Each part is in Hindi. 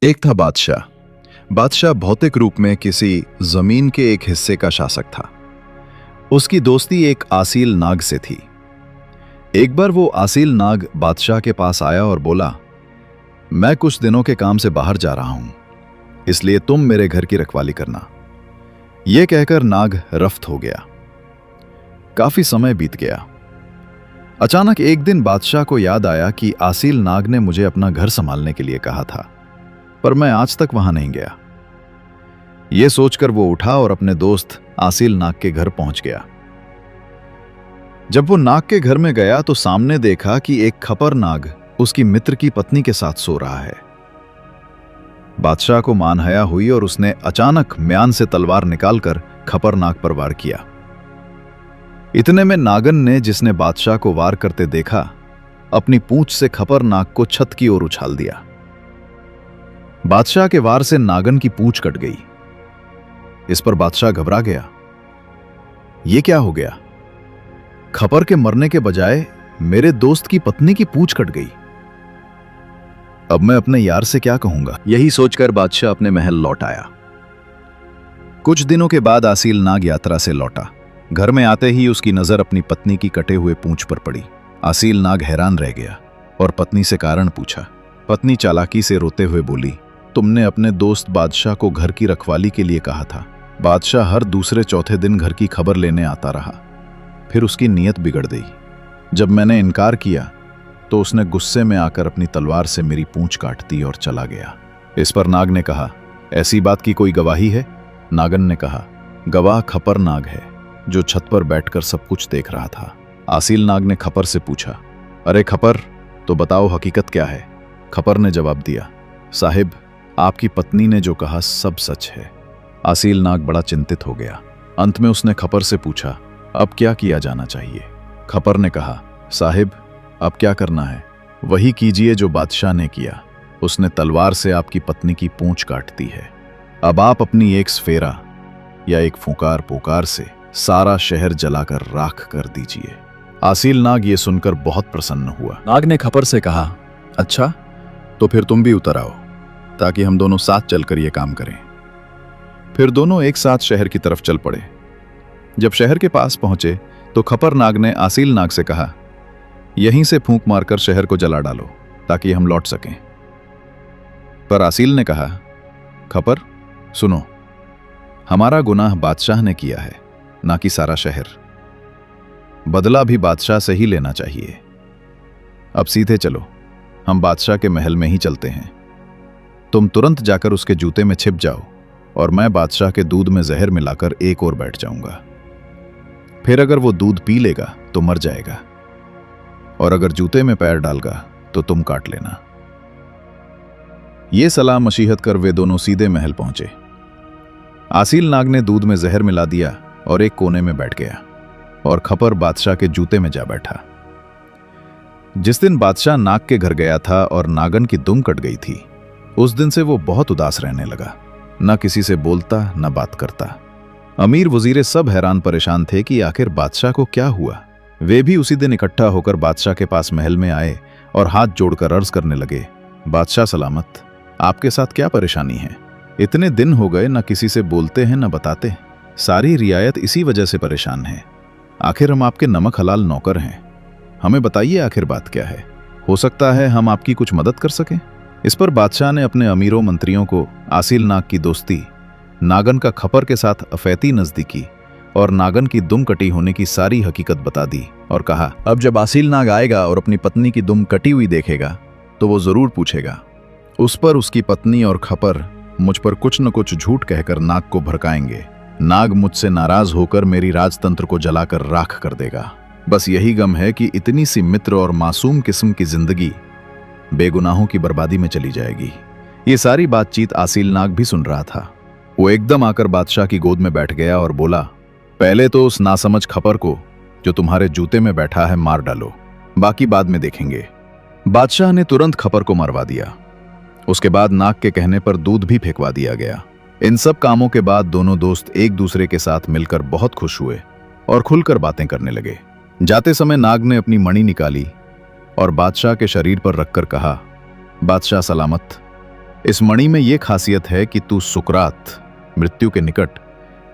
एक था बादशाह। बादशाह भौतिक रूप में किसी जमीन के एक हिस्से का शासक था। उसकी दोस्ती एक आसील नाग से थी। एक बार वो आसील नाग बादशाह के पास आया और बोला, मैं कुछ दिनों के काम से बाहर जा रहा हूं, इसलिए तुम मेरे घर की रखवाली करना। यह कहकर नाग रफ्त हो गया। काफी समय बीत गया। अचानक एक दिन बादशाह को याद आया कि आसील नाग ने मुझे अपना घर संभालने के लिए कहा था, पर मैं आज तक वहां नहीं गया। यह सोचकर वो उठा और अपने दोस्त आसील नाग के घर पहुंच गया। जब वो नाग के घर में गया तो सामने देखा कि एक खपर नाग उसकी मित्र की पत्नी के साथ सो रहा है। बादशाह को मानहया हुई और उसने अचानक म्यान से तलवार निकालकर खपर नाग पर वार किया। इतने में नागन ने, जिसने बादशाह को वार करते देखा, अपनी पूंछ से खपर नाग को छत की ओर उछाल दिया। बादशाह के वार से नागन की पूंछ कट गई। इस पर बादशाह घबरा गया। यह क्या हो गया? खपर के मरने के बजाय मेरे दोस्त की पत्नी की पूंछ कट गई। अब मैं अपने यार से क्या कहूंगा? यही सोचकर बादशाह अपने महल लौट आया। कुछ दिनों के बाद आसील नाग यात्रा से लौटा। घर में आते ही उसकी नजर अपनी पत्नी की कटे हुए पूंछ पर पड़ी। आसील नाग हैरान रह गया और पत्नी से कारण पूछा। पत्नी चालाकी से रोते हुए बोली, तुमने अपने दोस्त बादशाह को घर की रखवाली के लिए कहा था। बादशाह हर दूसरे चौथे दिन घर की खबर लेने आता रहा। फिर उसकी नीयत बिगड़ गई। जब मैंने इनकार किया तो उसने गुस्से में आकर अपनी तलवार से मेरी पूंछ काट दी और चला गया। इस पर नाग ने कहा, ऐसी बात की कोई गवाही है? नागन ने कहा, गवाह खपर नाग है, जो छत पर बैठकर सब कुछ देख रहा था। आसील नाग ने खपर से पूछा, अरे खपर, तो बताओ हकीकत क्या है? खपर ने जवाब दिया, साहिब, आपकी पत्नी ने जो कहा सब सच है। आसील नाग बड़ा चिंतित हो गया। अंत में उसने खपर से पूछा, अब क्या किया जाना चाहिए? खपर ने कहा, साहिब, अब क्या करना है वही कीजिए जो बादशाह ने किया। उसने तलवार से आपकी पत्नी की पूंछ काट दी है। अब आप अपनी एक सफेरा या एक फुकार पुकार से सारा शहर जलाकर राख कर दीजिए। आसील नाग ये सुनकर बहुत प्रसन्न हुआ। नाग ने खपर से कहा, अच्छा, तो फिर तुम भी उतर आओ ताकि हम दोनों साथ चलकर यह काम करें। फिर दोनों एक साथ शहर की तरफ चल पड़े। जब शहर के पास पहुंचे तो खपर नाग ने आसील नाग से कहा, यहीं से फूंक मारकर शहर को जला डालो ताकि हम लौट सकें। पर आसील ने कहा, खपर, सुनो, हमारा गुनाह बादशाह ने किया है, ना कि सारा शहर। बदला भी बादशाह से ही लेना चाहिए। अब सीधे चलो, हम बादशाह के महल में ही चलते हैं। तुम तुरंत जाकर उसके जूते में छिप जाओ और मैं बादशाह के दूध में जहर मिलाकर एक ओर बैठ जाऊंगा। फिर अगर वो दूध पी लेगा तो मर जाएगा, और अगर जूते में पैर डालगा तो तुम काट लेना। ये सलाह मशीहत कर वे दोनों सीधे महल पहुंचे। आसील नाग ने दूध में जहर मिला दिया और एक कोने में बैठ गया, और खपर बादशाह के जूते में जा बैठा। जिस दिन बादशाह नाग के घर गया था और नागन की दुम कट गई थी, उस दिन से वो बहुत उदास रहने लगा। न किसी से बोलता, न बात करता। अमीर वजीरे सब हैरान परेशान थे कि आखिर बादशाह को क्या हुआ। वे भी उसी दिन इकट्ठा होकर बादशाह के पास महल में आए और हाथ जोड़कर अर्ज करने लगे, बादशाह सलामत, आपके साथ क्या परेशानी है? इतने दिन हो गए, न किसी से बोलते हैं न बताते। सारी रियायत इसी वजह से परेशान है। आखिर हम आपके नमक हलाल नौकर हैं। हमें बताइए आखिर बात क्या है? हो सकता है हम आपकी कुछ मदद कर सकें। इस पर बादशाह ने अपने अमीरों मंत्रियों को आसील नाग की दोस्ती, नागन का खपर के साथ अफैती नजदीकी और नागन की दुम कटी होने की सारी हकीकत बता दी और कहा, अब जब आसील नाग आएगा और अपनी पत्नी की दुम कटी हुई देखेगा तो वो जरूर पूछेगा। उस पर उसकी पत्नी और खपर मुझ पर कुछ न कुछ झूठ कहकर नाग को भड़काएंगे। नाग मुझसे नाराज होकर मेरी राजतंत्र को जलाकर राख कर देगा। बस यही गम है कि इतनी सी मित्र और मासूम किस्म की जिंदगी बेगुनाहों की बर्बादी में चली जाएगी। ये सारी बातचीत आसील नाग भी सुन रहा था। वो एकदम आकर बादशाह की गोद में बैठ गया और बोला, पहले तो उस नासमझ खपर को जो तुम्हारे जूते में बैठा है मार डालो, बाकी बाद में देखेंगे। बादशाह ने तुरंत खपर को मरवा दिया। उसके बाद नाग के कहने पर दूध भी फेंकवा दिया गया। इन सब कामों के बाद दोनों दोस्त एक दूसरे के साथ मिलकर बहुत खुश हुए और खुलकर बातें करने लगे। जाते समय नाग ने अपनी मणि निकाली और बादशाह के शरीर पर रखकर कहा, बादशाह सलामत, इस मणि में यह खासियत है कि तू सुकरात, मृत्यु के निकट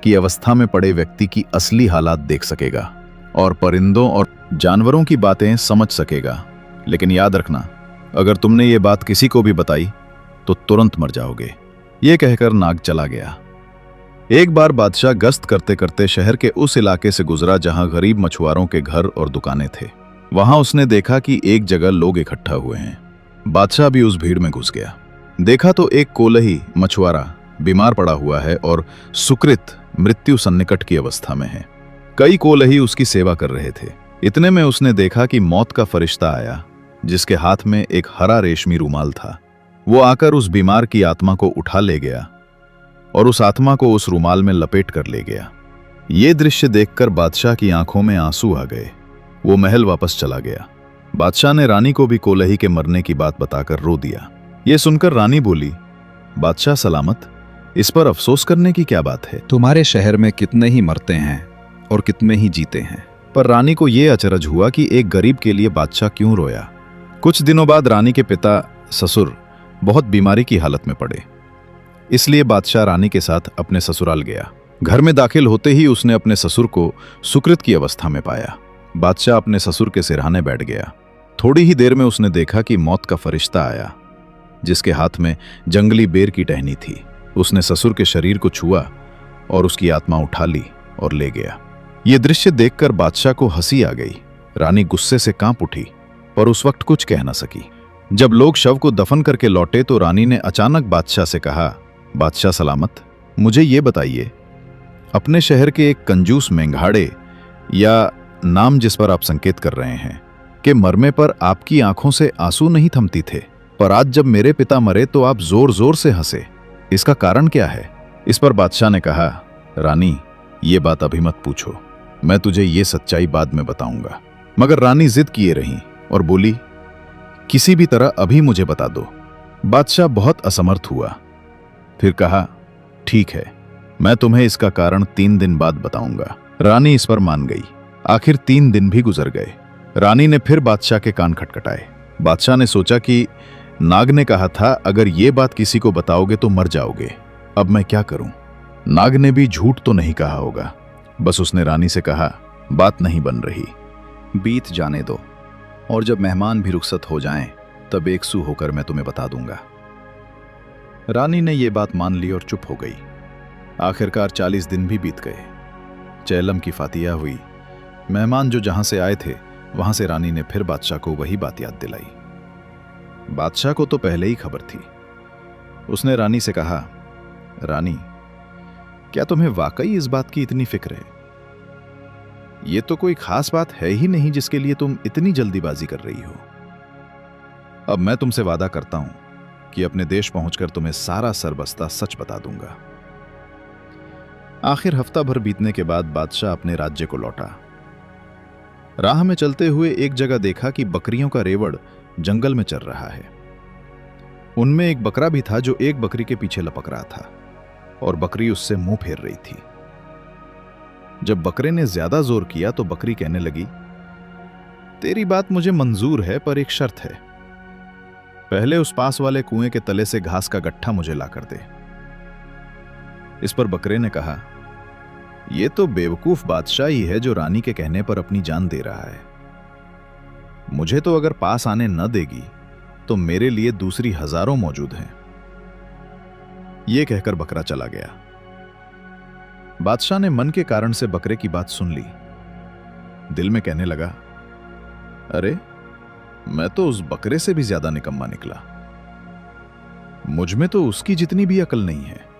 की अवस्था में पड़े व्यक्ति की असली हालात देख सकेगा और परिंदों और जानवरों की बातें समझ सकेगा। लेकिन याद रखना, अगर तुमने ये बात किसी को भी बताई तो तुरंत मर जाओगे। ये कहकर नाग चला गया। एक बार बादशाह गश्त करते करते शहर के उस इलाके से गुजरा जहां गरीब मछुआरों के घर और दुकानें थे। वहां उसने देखा कि एक जगह लोग इकट्ठा हुए हैं। बादशाह भी उस भीड़ में घुस गया। देखा तो एक कोलही मछुआरा बीमार पड़ा हुआ है और सुकृत मृत्यु सन्निकट की अवस्था में है। कई कोलही उसकी सेवा कर रहे थे। इतने में उसने देखा कि मौत का फरिश्ता आया, जिसके हाथ में एक हरा रेशमी रुमाल था। वो आकर उस बीमार की आत्मा को उठा ले गया और उस आत्मा को उस रुमाल में लपेट कर ले गया। ये दृश्य देखकर बादशाह की आंखों में आंसू आ गए। वो महल वापस चला गया। बादशाह ने रानी को भी कोलही के मरने की बात बताकर रो दिया। ये सुनकर रानी बोली, बादशाह सलामत, इस पर अफसोस करने की क्या बात है? तुम्हारे शहर में कितने ही मरते हैं और कितने ही जीते हैं। पर रानी को यह अचरज हुआ कि एक गरीब के लिए बादशाह क्यों रोया। कुछ दिनों बाद रानी के पिता ससुर बहुत बीमारी की हालत में पड़े। इसलिए बादशाह रानी के साथ अपने ससुराल गया। घर में दाखिल होते ही उसने अपने ससुर को सुकृत की अवस्था में पाया। बादशाह अपने ससुर के सिरहाने बैठ गया। थोड़ी ही देर में उसने देखा कि मौत का फरिश्ता आया, जिसके हाथ में जंगली बेर की टहनी थी। उसने ससुर के शरीर को छुआ और उसकी आत्मा उठा ली और ले गया। ये दृश्य देखकर बादशाह को हंसी आ गई। रानी गुस्से से कांप उठी, पर उस वक्त कुछ कह न सकी। जब लोग शव को दफन करके लौटे तो रानी ने अचानक बादशाह से कहा, बादशाह सलामत, मुझे ये बताइए, अपने शहर के एक कंजूस मेंघाड़े या नाम जिस पर आप संकेत कर रहे हैं के मरने पर आपकी आंखों से आंसू नहीं थमती थे, पर आज जब मेरे पिता मरे तो आप जोर जोर से हंसे। इसका कारण क्या है? इस पर बादशाह ने कहा, रानी, ये बात अभी मत पूछो, मैं तुझे ये सच्चाई बाद में बताऊंगा। मगर रानी जिद किए रही और बोली, किसी भी तरह अभी मुझे बता दो। बादशाह बहुत असमर्थ हुआ। फिर कहा, ठीक है, मैं तुम्हें इसका कारण 3 दिन बाद बताऊंगा। रानी इस पर मान गई। आखिर 3 दिन भी गुजर गए। रानी ने फिर बादशाह के कान खटखटाए। बादशाह ने सोचा कि नाग ने कहा था, अगर ये बात किसी को बताओगे तो मर जाओगे। अब मैं क्या करूं? नाग ने भी झूठ तो नहीं कहा होगा। बस उसने रानी से कहा, बात नहीं बन रही, बीत जाने दो, और जब मेहमान भी रुखसत हो जाएं, तब एकसू होकर मैं तुम्हें बता दूंगा। रानी ने यह बात मान ली और चुप हो गई। आखिरकार 40 दिन भी बीत गए। चैलम की फातिया हुई। मेहमान जो जहां से आए थे वहां से रानी ने फिर बादशाह को वही बात याद दिलाई। बादशाह को तो पहले ही खबर थी। उसने रानी से कहा, रानी, क्या तुम्हें वाकई इस बात की इतनी फिक्र है? यह तो कोई खास बात है ही नहीं जिसके लिए तुम इतनी जल्दीबाजी कर रही हो। अब मैं तुमसे वादा करता हूं कि अपने देश पहुंचकर तुम्हें सारा सरबस्ता सच बता दूंगा। आखिर हफ्ता भर बीतने के बाद बादशाह अपने राज्य को लौटा। राह में चलते हुए एक जगह देखा कि बकरियों का रेवड़ जंगल में चल रहा है। उनमें एक बकरा भी था जो एक बकरी के पीछे लपक रहा था और बकरी उससे मुंह फेर रही थी। जब बकरे ने ज्यादा जोर किया तो बकरी कहने लगी, तेरी बात मुझे मंजूर है, पर एक शर्त है। पहले उस पास वाले कुएं के तले से घास का गट्ठा मुझे ला कर दे। इस पर बकरे ने कहा, यह तो बेवकूफ बादशाह ही है जो रानी के कहने पर अपनी जान दे रहा है। मुझे तो अगर पास आने न देगी तो मेरे लिए दूसरी हजारों मौजूद हैं। यह कहकर बकरा चला गया। बादशाह ने मन के कारण से बकरे की बात सुन ली। दिल में कहने लगा, अरे मैं तो उस बकरे से भी ज्यादा निकम्मा निकला। मुझ में तो उसकी जितनी भी अकल नहीं है।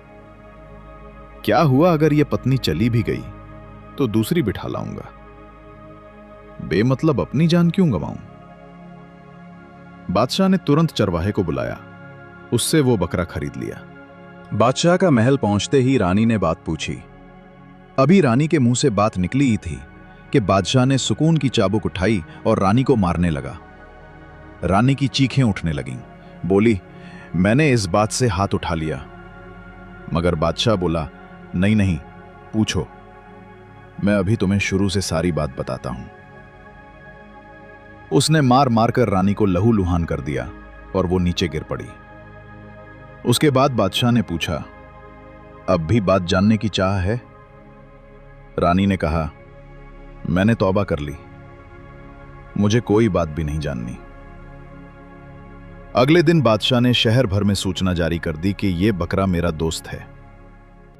क्या हुआ अगर यह पत्नी चली भी गई तो दूसरी बिठा लाऊंगा। बेमतलब अपनी जान क्यों गंवाऊं? बादशाह ने तुरंत चरवाहे को बुलाया। उससे वो बकरा खरीद लिया। बादशाह का महल पहुंचते ही रानी ने बात पूछी। अभी रानी के मुंह से बात निकली ही थी कि बादशाह ने सुकून की चाबुक उठाई और रानी को मारने लगा। रानी की चीखें उठने लगीं। बोली, मैंने इस बात से हाथ उठा लिया। मगर बादशाह बोला, नहीं नहीं, पूछो, मैं अभी तुम्हें शुरू से सारी बात बताता हूं। उसने मार मार कर रानी को लहू लुहान कर दिया और वो नीचे गिर पड़ी। उसके बाद बादशाह ने पूछा, अब भी बात जानने की चाह है? रानी ने कहा, मैंने तौबा कर ली, मुझे कोई बात भी नहीं जाननी। अगले दिन बादशाह ने शहर भर में सूचना जारी कर दी कि यह बकरा मेरा दोस्त है,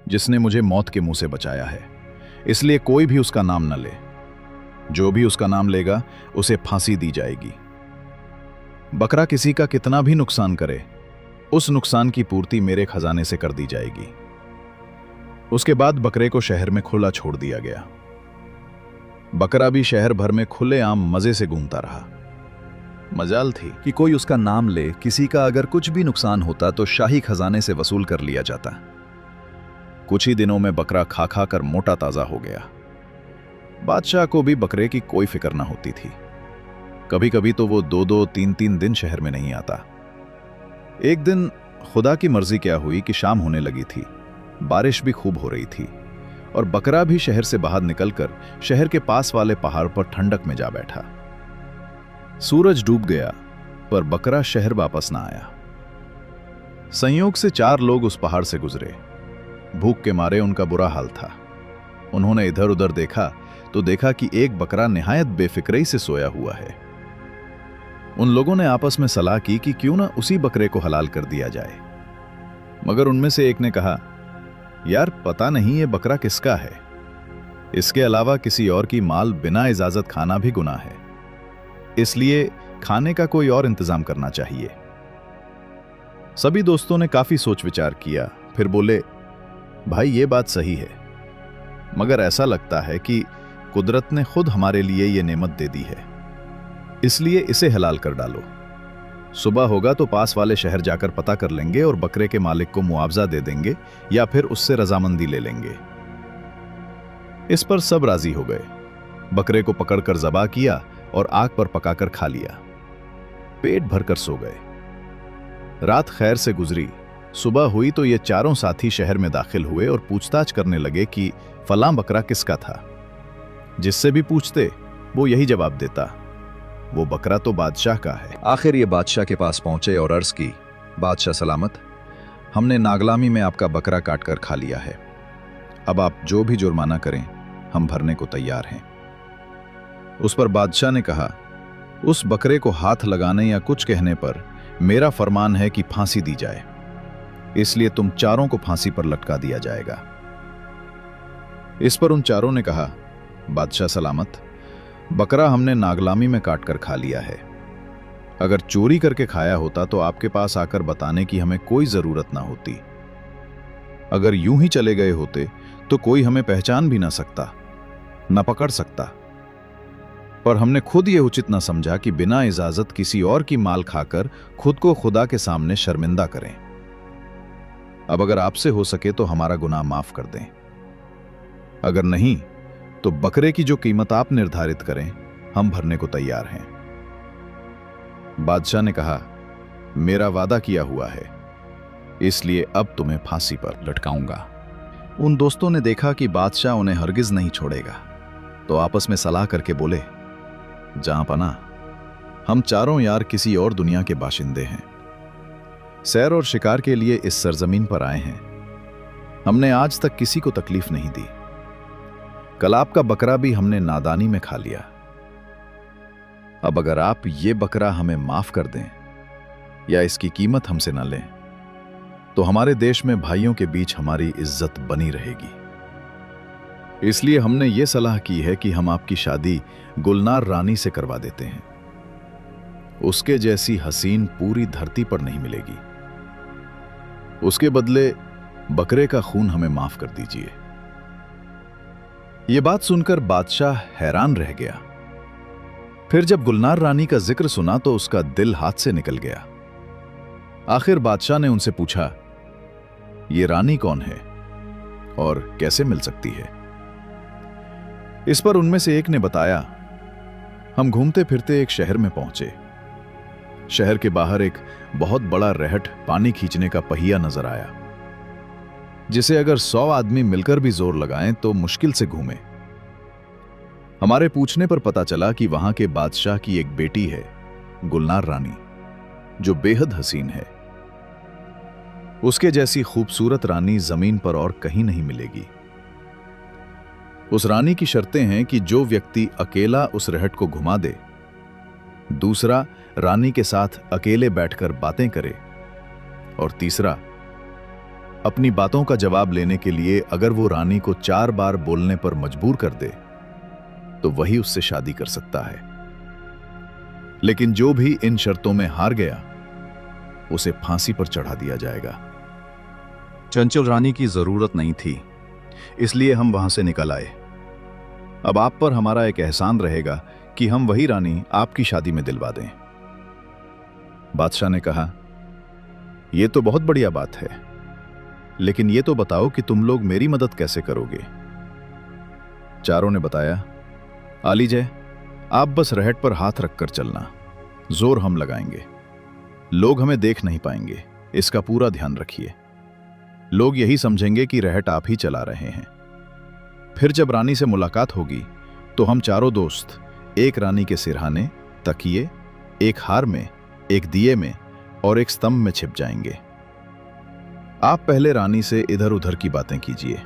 जिसने मुझे मौत के मुंह से बचाया है, इसलिए कोई भी उसका नाम न ले। जो भी उसका नाम लेगा उसे फांसी दी जाएगी। बकरा किसी का कितना भी नुकसान करे, उस नुकसान की पूर्ति मेरे खजाने से कर दी जाएगी। उसके बाद बकरे को शहर में खुला छोड़ दिया गया। बकरा भी शहर भर में खुलेआम मजे से घूमता रहा। मजाल थी कि कोई उसका नाम ले, किसी का अगर कुछ भी नुकसान होता तो शाही खजाने से वसूल कर लिया जाता। कुछ ही दिनों में बकरा खा खा कर मोटा ताजा हो गया। बादशाह को भी बकरे की कोई फिक्र ना होती थी। कभी कभी तो वो 2-2, 3-3 दिन शहर में नहीं आता। एक दिन खुदा की मर्जी क्या हुई कि शाम होने लगी थी, बारिश भी खूब हो रही थी और बकरा भी शहर से बाहर निकलकर शहर के पास वाले पहाड़ पर ठंडक में जा बैठा। सूरज डूब गया पर बकरा शहर वापस ना आया। संयोग से 4 लोग उस पहाड़ से गुजरे। भूख के मारे उनका बुरा हाल था। उन्होंने इधर उधर देखा तो देखा कि एक बकरा निहायत बेफिक्री से सोया हुआ है। उन लोगों ने आपस में सलाह की कि क्यों ना उसी बकरे को हलाल कर दिया जाए। मगर उनमें से एक ने कहा, यार पता नहीं ये बकरा किसका है, इसके अलावा किसी और की माल बिना इजाजत खाना भी गुनाह है, इसलिए खाने का कोई और इंतजाम करना चाहिए। सभी दोस्तों ने काफी सोच विचार किया, फिर बोले, भाई ये बात सही है, मगर ऐसा लगता है कि कुदरत ने खुद हमारे लिए ये नेमत दे दी है, इसलिए इसे हलाल कर डालो। सुबह होगा तो पास वाले शहर जाकर पता कर लेंगे और बकरे के मालिक को मुआवजा दे देंगे या फिर उससे रजामंदी ले लेंगे। इस पर सब राजी हो गए। बकरे को पकड़कर ज़बा किया और आग पर पकाकर खा लिया। पेट भरकर सो गए। रात खैर से गुजरी। सुबह हुई तो ये चारों साथी शहर में दाखिल हुए और पूछताछ करने लगे कि फलां बकरा किसका था। जिससे भी पूछते वो यही जवाब देता, वो बकरा तो बादशाह का है। आखिर ये बादशाह के पास पहुंचे और अर्ज की, बादशाह सलामत, हमने नागलामी में आपका बकरा काटकर खा लिया है। अब आप जो भी जुर्माना करें हम भरने को तैयार हैं। उस पर बादशाह ने कहा, उस बकरे को हाथ लगाने या कुछ कहने पर मेरा फरमान है कि फांसी दी जाए, इसलिए तुम चारों को फांसी पर लटका दिया जाएगा। इस पर उन चारों ने कहा, बादशाह सलामत, बकरा हमने नागलामी में काटकर खा लिया है। अगर चोरी करके खाया होता तो आपके पास आकर बताने की हमें कोई जरूरत ना होती। अगर यूं ही चले गए होते तो कोई हमें पहचान भी ना सकता, ना पकड़ सकता। पर हमने खुद ये उचित ना समझा कि बिना इजाजत किसी और की माल खाकर खुद को खुदा के सामने शर्मिंदा करें। अब अगर आपसे हो सके तो हमारा गुनाह माफ कर दें, अगर नहीं तो बकरे की जो कीमत आप निर्धारित करें हम भरने को तैयार हैं। बादशाह ने कहा, मेरा वादा किया हुआ है, इसलिए अब तुम्हें फांसी पर लटकाऊंगा। उन दोस्तों ने देखा कि बादशाह उन्हें हरगिज नहीं छोड़ेगा, तो आपस में सलाह करके बोले, जहां पना, हम चारों यार किसी और दुनिया के बाशिंदे हैं, सैर और शिकार के लिए इस सरजमीन पर आए हैं। हमने आज तक किसी को तकलीफ नहीं दी। कल आपका बकरा भी हमने नादानी में खा लिया। अब अगर आप ये बकरा हमें माफ कर दें या इसकी कीमत हमसे न लें तो हमारे देश में भाइयों के बीच हमारी इज्जत बनी रहेगी। इसलिए हमने ये सलाह की है कि हम आपकी शादी गुलनार रानी से करवा देते हैं। उसके जैसी हसीन पूरी धरती पर नहीं मिलेगी। उसके बदले बकरे का खून हमें माफ कर दीजिए। यह बात सुनकर बादशाह हैरान रह गया। फिर जब गुलनार रानी का जिक्र सुना तो उसका दिल हाथ से निकल गया। आखिर बादशाह ने उनसे पूछा, ये रानी कौन है और कैसे मिल सकती है? इस पर उनमें से एक ने बताया, हम घूमते फिरते एक शहर में पहुंचे। शहर के बाहर एक बहुत बड़ा रहट पानी खींचने का पहिया नजर आया, जिसे अगर 100 आदमी मिलकर भी जोर लगाएं तो मुश्किल से घूमे। हमारे पूछने पर पता चला कि वहां के बादशाह की एक बेटी है, गुलनार रानी, जो बेहद हसीन है। उसके जैसी खूबसूरत रानी जमीन पर और कहीं नहीं मिलेगी। उस रानी की शर्तें हैं कि जो व्यक्ति अकेला उस रहट को घुमा दे, दूसरा रानी के साथ अकेले बैठकर बातें करे, और तीसरा अपनी बातों का जवाब लेने के लिए अगर वो रानी को 4 बार बोलने पर मजबूर कर दे तो वही उससे शादी कर सकता है। लेकिन जो भी इन शर्तों में हार गया उसे फांसी पर चढ़ा दिया जाएगा। चंचल रानी की जरूरत नहीं थी, इसलिए हम वहां से निकल आए। अब आप पर हमारा एक एहसान रहेगा कि हम वही रानी आपकी शादी में दिलवा दें। बादशाह ने कहा, यह तो बहुत बढ़िया बात है, लेकिन यह तो बताओ कि तुम लोग मेरी मदद कैसे करोगे। चारों ने बताया, आली जय, आप बस रहट पर हाथ रखकर चलना, जोर हम लगाएंगे, लोग हमें देख नहीं पाएंगे, इसका पूरा ध्यान रखिए। लोग यही समझेंगे कि रहट आप ही चला रहे हैं। फिर जब रानी से मुलाकात होगी तो हम चारों दोस्त एक रानी के सिरहाने, तकिए, एक हार में, एक दिए में और एक स्तंभ में छिप जाएंगे। आप पहले रानी से इधर उधर की बातें कीजिए,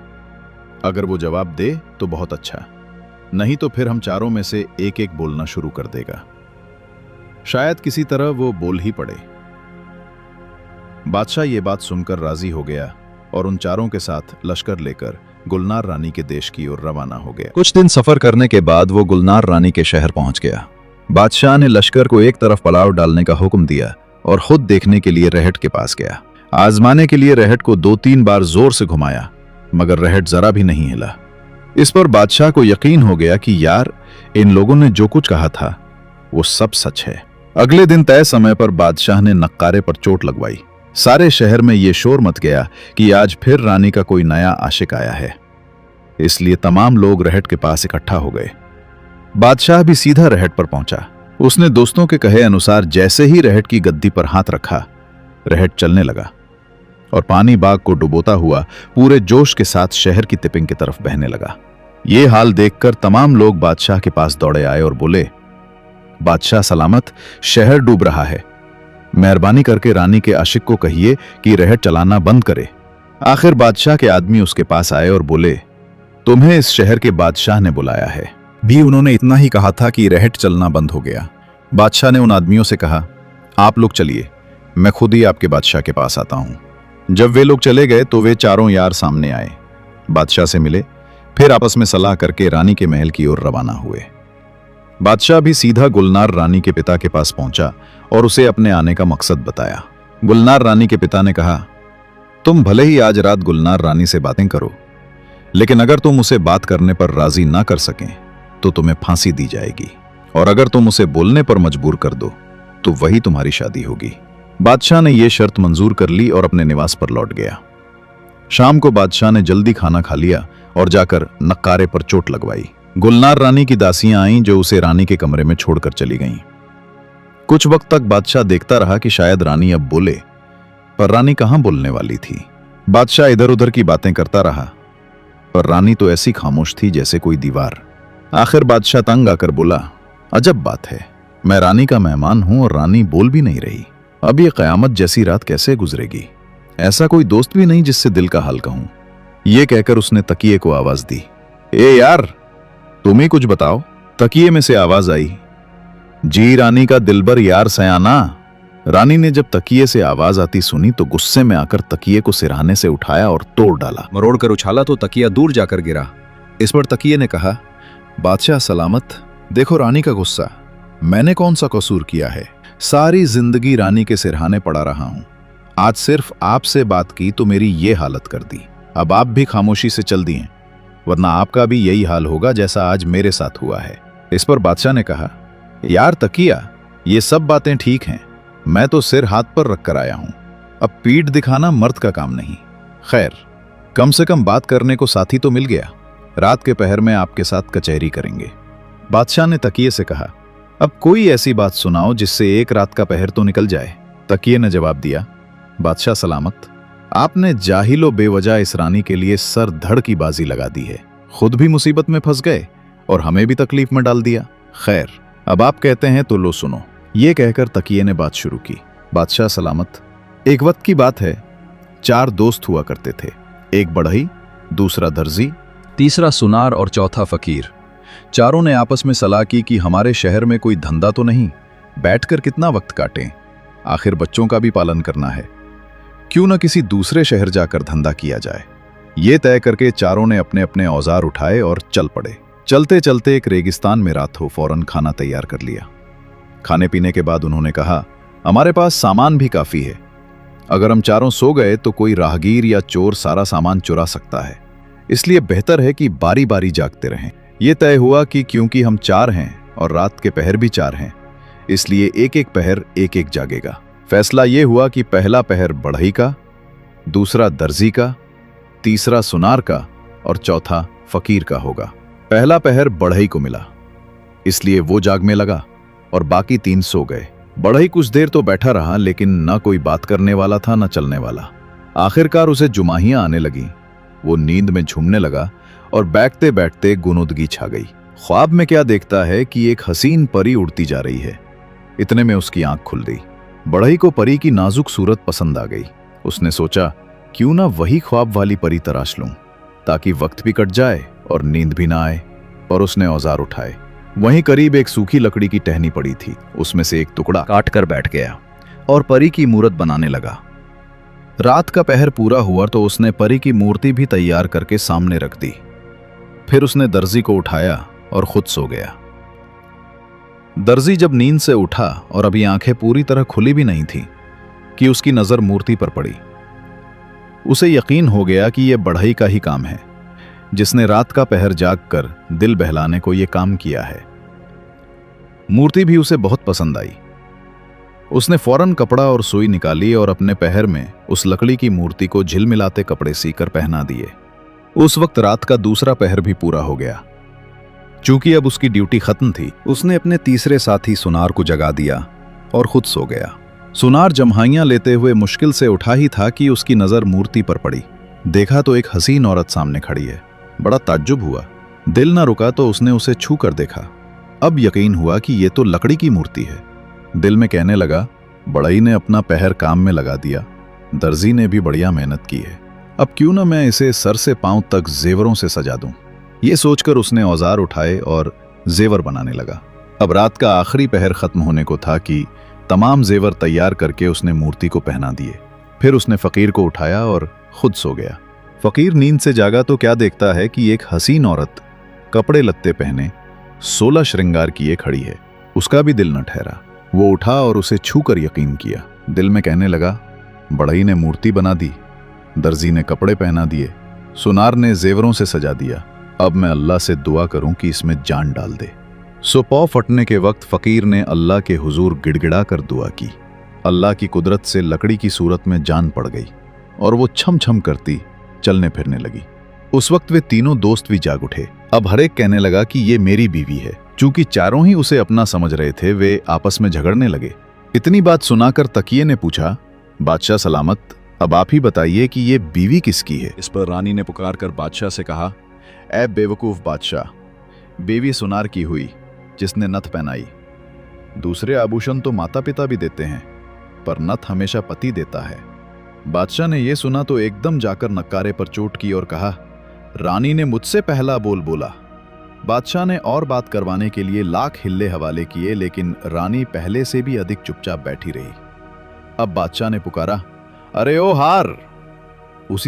अगर वो जवाब दे तो बहुत अच्छा, नहीं तो फिर हम चारों में से एक एक बोलना शुरू कर देगा। शायद किसी तरह वो बोल ही पड़े। बादशाह ये बात सुनकर राजी हो गया और उन चारों के साथ लश्कर लेकर गुलनार रानी के देश की ओर रवाना हो गया। कुछ दिन सफर करने के बाद वो गुलनार रानी के शहर पहुंच गया। बादशाह ने लश्कर को एक तरफ पड़ाव डालने का हुक्म दिया और खुद देखने के लिए रहट के पास गया। आजमाने के लिए रहट को 2-3 बार जोर से घुमाया, मगर रहट जरा भी नहीं हिला। इस पर बादशाह को यकीन हो गया कि यार, इन लोगों ने जो कुछ कहा था वो सब सच है। अगले दिन तय समय पर बादशाह ने नक्कारे पर चोट लगवाई। सारे शहर में ये शोर मच गया कि आज फिर रानी का कोई नया आशिक आया है, इसलिए तमाम लोग रहट के पास इकट्ठा हो गए। बादशाह भी सीधा रहट पर पहुंचा। उसने दोस्तों के कहे अनुसार जैसे ही रहट की गद्दी पर हाथ रखा, रहट चलने लगा और पानी बाग को डुबोता हुआ पूरे जोश के साथ शहर की तिपिंग की तरफ बहने लगा। ये हाल देखकर तमाम लोग बादशाह के पास दौड़े आए और बोले, बादशाह सलामत, शहर डूब रहा है, मेहरबानी करके रानी के आशिक को कहिए कि रहट चलाना बंद करे। आखिर बादशाह के आदमी उसके पास आए और बोले, तुम्हें इस शहर के बादशाह ने बुलाया है। भी उन्होंने इतना ही कहा था कि रहट चलना बंद हो गया। बादशाह ने उन आदमियों से कहा, आप लोग चलिए, मैं खुद ही आपके बादशाह के पास आता हूं। जब वे लोग चले गए तो वे चारों यार सामने आए, बादशाह से मिले, फिर आपस में सलाह करके रानी के महल की ओर रवाना हुए। बादशाह भी सीधा गुलनार रानी के पिता के पास पहुंचा और उसे अपने आने का मकसद बताया। गुलनार रानी के पिता ने कहा, तुम भले ही आज रात गुलनार रानी से बातें करो, लेकिन अगर तुम उसे बात करने पर राजी ना कर सकें तो तुम्हें फांसी दी जाएगी, और अगर तुम उसे बोलने पर मजबूर कर दो तो वही तुम्हारी शादी होगी। बादशाह ने यह शर्त मंजूर कर ली और अपने निवास पर लौट गया। शाम को बादशाह ने जल्दी खाना खा लिया और जाकर नक्कारे पर चोट लगवाई। गुलनार रानी की दासियां आईं जो उसे रानी के कमरे में छोड़कर चली गईं। कुछ वक्त तक बादशाह देखता रहा कि शायद रानी अब बोले, पर रानी कहां बोलने वाली थी। बादशाह इधर उधर की बातें करता रहा, पर रानी तो ऐसी खामोश थी जैसे कोई दीवार। आखिर बादशाह तंग आकर बोला, अजब बात है, मैं रानी का मेहमान हूं और रानी बोल भी नहीं रही। अब ये कयामत जैसी रात कैसे गुजरेगी। ऐसा कोई दोस्त भी नहीं जिससे दिल का हाल कहूं। ये कहकर उसने तकिए को आवाज दी, ए यार, तुम ही कुछ बताओ। तकिए में से आवाज आई, जी रानी का दिलबर यार सयाना। रानी ने जब तकिए से आवाज आती सुनी तो गुस्से में आकर तकिए को सिरहाने से उठाया और तोड़ डाला। मरोड़ कर उछाला तो तकिया दूर जाकर गिरा। इस पर तकिए ने कहा, बादशाह सलामत, देखो रानी का गुस्सा, मैंने कौन सा कसूर किया है। सारी जिंदगी रानी के सिरहाने पड़ा रहा हूं, आज सिर्फ आपसे बात की तो मेरी ये हालत कर दी। अब आप भी खामोशी से चल दिए, वरना आपका भी यही हाल होगा जैसा आज मेरे साथ हुआ है। इस पर बादशाह ने कहा, यार तकिया, ये सब बातें ठीक हैं, मैं तो सिर हाथ पर रखकर आया हूं, अब पीठ दिखाना मर्द का काम नहीं। खैर, कम से कम बात करने को साथी तो मिल गया, रात के पहर में आपके साथ कचहरी करेंगे। बादशाह ने तकिए से कहा, अब कोई ऐसी बात सुनाओ जिससे एक रात का पहर तो निकल जाए। तकिए ने जवाब दिया, बादशाह सलामत, आपने जाहिलो बेवजह इस रानी के लिए सर धड़ की बाजी लगा दी है, खुद भी मुसीबत में फंस गए और हमें भी तकलीफ में डाल दिया। खैर, अब आप कहते हैं तो लो सुनो। ये कहकर तकिए ने बात शुरू की, बादशाह सलामत, एक वक्त की बात है, 4 दोस्त हुआ करते थे, एक बढ़ई, दूसरा दर्जी, तीसरा सुनार और चौथा फकीर। चारों ने आपस में सलाह की कि हमारे शहर में कोई धंधा तो नहीं, बैठकर कितना वक्त काटें, आखिर बच्चों का भी पालन करना है, क्यों न किसी दूसरे शहर जाकर धंधा किया जाए। ये तय करके चारों ने अपने अपने औजार उठाए और चल पड़े। चलते चलते एक रेगिस्तान में रात हो, फौरन खाना तैयार कर लिया। खाने पीने के बाद उन्होंने कहा, हमारे पास सामान भी काफी है, अगर हम चारों सो गए तो कोई राहगीर या चोर सारा सामान चुरा सकता है, इसलिए बेहतर है कि बारी बारी जागते रहें। यह तय हुआ कि क्योंकि हम 4 हैं और रात के पहर भी 4 हैं, इसलिए एक एक पहर एक एक जागेगा। फैसला यह हुआ कि पहला पहर बढ़ई का, दूसरा दर्जी का, तीसरा सुनार का और चौथा फकीर का होगा। पहला पहर बढ़ई को मिला, इसलिए वो जागने लगा और बाकी 3 सो गए। बढ़ई कुछ देर तो बैठा रहा, लेकिन न कोई बात करने वाला था न चलने वाला। आखिरकार उसे जुमाहियां आने लगी, वो नींद में झूमने लगा और बैठते बैठते गुनूदगी छा गई। ख्वाब में क्या देखता है कि एक हसीन परी उड़ती जा रही है। इतने में उसकी आंख खुल गई। बढ़ई को परी की नाजुक सूरत पसंद आ गई। उसने सोचा, क्यों ना वही ख्वाब वाली परी तराश लूं, ताकि वक्त भी कट जाए और नींद भी ना आए। और उसने औजार उठाए। वहीं करीब एक सूखी लकड़ी की टहनी पड़ी थी, उसमें से एक टुकड़ा काट कर बैठ गया और परी की मूरत बनाने लगा। रात का पहर पूरा हुआ तो उसने परी की मूर्ति भी तैयार करके सामने रख दी। फिर उसने दर्जी को उठाया और खुद सो गया। दर्जी जब नींद से उठा और अभी आंखें पूरी तरह खुली भी नहीं थी कि उसकी नजर मूर्ति पर पड़ी। उसे यकीन हो गया कि यह बढ़ई का ही काम है, जिसने रात का पहर जागकर दिल बहलाने को यह काम किया है। मूर्ति भी उसे बहुत पसंद आई। उसने फौरन कपड़ा और सुई निकाली और अपने पहर में उस लकड़ी की मूर्ति को झिलमिलाते कपड़े सीकर पहना दिए। उस वक्त रात का दूसरा पहर भी पूरा हो गया। चूंकि अब उसकी ड्यूटी खत्म थी, उसने अपने तीसरे साथी सुनार को जगा दिया और खुद सो गया। सुनार जम्हाइयां लेते हुए मुश्किल से उठा ही था कि उसकी नजर मूर्ति पर पड़ी। देखा तो एक हसीन औरत सामने खड़ी है। बड़ा ताज्जुब हुआ। दिल न रुका तो उसने उसे छू कर देखा। अब यकीन हुआ कि ये तो लकड़ी की मूर्ति है। दिल में कहने लगा, बढ़ई ने अपना पहर काम में लगा दिया, दर्जी ने भी बढ़िया मेहनत की है, अब क्यों ना मैं इसे सर से पांव तक जेवरों से सजा दूं। ये सोचकर उसने औजार उठाए और जेवर बनाने लगा। अब रात का आखिरी पहर खत्म होने को था कि तमाम जेवर तैयार करके उसने मूर्ति को पहना दिए। फिर उसने फकीर को उठाया और खुद सो गया। फकीर नींद से जागा तो क्या देखता है कि एक हसीन औरत कपड़े लत्ते पहने 16 श्रृंगार किए खड़ी है। उसका भी दिल न ठहरा। वो उठा और उसे छूकर यकीन किया। दिल में कहने लगा, बढ़ई ने मूर्ति बना दी, दर्जी ने कपड़े पहना दिए, सुनार ने जेवरों से सजा दिया। अब मैं अल्लाह से दुआ करूं कि इसमें जान डाल दे। सो पौ फटने के वक्त फकीर ने अल्लाह के हुजूर गिड़गिड़ा कर दुआ की। अल्लाह की कुदरत से लकड़ी की सूरत में जान पड़ गई और वो छम छम करती चलने फिरने लगी। उस वक्त वे तीनों दोस्त भी जाग उठे। अब हर एक कहने लगा कि ये मेरी बीवी है। चूंकि चारों ही उसे अपना समझ रहे थे, वे आपस में झगड़ने लगे। इतनी बात सुनाकर तकिए ने पूछा, बादशाह सलामत, अब आप ही बताइए कि ये बीवी किसकी है। इस पर रानी ने पुकार कर बादशाह से कहा, ऐ बेवकूफ बादशाह, बीवी सुनार की हुई जिसने नथ पहनाई। दूसरे आभूषण तो माता पिता भी देते हैं, पर नथ हमेशा पति देता है। बादशाह ने यह सुना तो एकदम जाकर नक्कारे पर चोट की और कहा, रानी ने मुझसे पहला बोल बोला। बादशाह ने और बात करवाने के लिए लाख हिल्ले हवाले किए, लेकिन रानी पहले से भी अधिक चुपचाप बैठी रही। अब बादशाह ने पुकारा, अरे ओ हार। उसी